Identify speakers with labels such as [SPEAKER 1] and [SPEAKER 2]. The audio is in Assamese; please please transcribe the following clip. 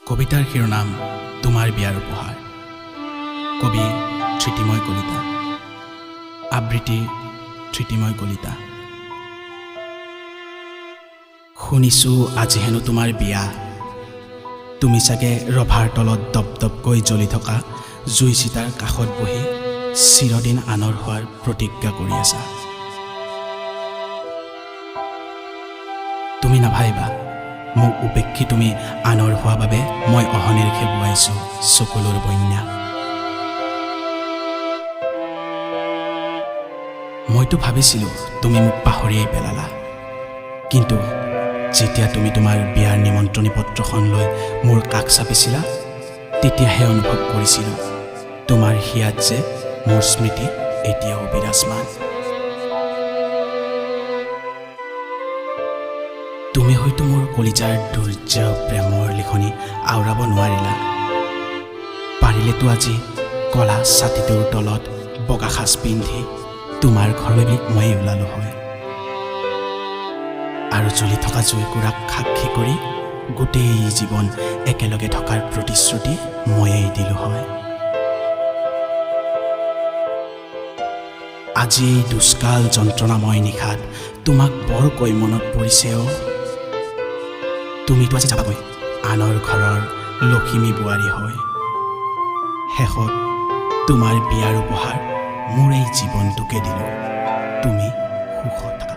[SPEAKER 1] কবিতাৰ শিৰোনাম তোমাৰ বিয়াৰ উপহাৰ। কবি ধৃতিময় কলিতা, আবৃত্তি ধৃতিময় কলিতা। শুনিছোঁ আজি হেনো তোমাৰ বিয়া, তুমি চাগে ৰভাৰ তলত দপদপকৈ জ্বলি থকা জুই চিতাৰ কাষত বহি চিৰদিন আনৰ হোৱাৰ প্ৰতিজ্ঞা কৰি আছা। তুমি নাভাবিবা মোক উপেক্ষি তুমি আনৰ হোৱা বাবে মই অহনিৰ্ষে বোৱাইছোঁ চকুলোৰ বন্যা। মইতো ভাবিছিলোঁ তুমি মোক পাহৰিয়েই পেলালা, কিন্তু যেতিয়া তুমি তোমাৰ বিয়াৰ নিমন্ত্ৰণী পত্ৰখন লৈ মোৰ কাষ চাপিছিলা, তেতিয়াহে অনুভৱ কৰিছিলোঁ তোমাৰ হিয়াত যে মোৰ স্মৃতি এতিয়াও বিৰাজমান। তুমি হয়তো মোৰ কলিজাৰ দুৰ্য প্ৰেমৰ লিখনি আওৰাব নোৱাৰিলা, পাৰিলেতো আজি কলা ছাতিটোৰ তলত বগা সাজ পিন্ধি তোমাৰ ঘৰলৈ ময়েই ওলালো হয়, আৰু জ্বলি থকা জুইকুৰাক সাক্ষী কৰি গোটেই জীৱন একেলগে থকাৰ প্ৰতিশ্ৰুতি ময়েই দিলো হয়। আজি এই দুষ্কাল যন্ত্ৰণাময় নিশাত তোমাক বৰকৈ মনত পৰিছেও। তুমিতো আজি যাবাগৈ আনৰ ঘৰৰ লখিমী বোৱাৰী হৈ। শেষত তোমাৰ বিয়াৰ উপহাৰ মোৰ এই জীৱনটোকে দিলোঁ, তুমি সুখত থাকা।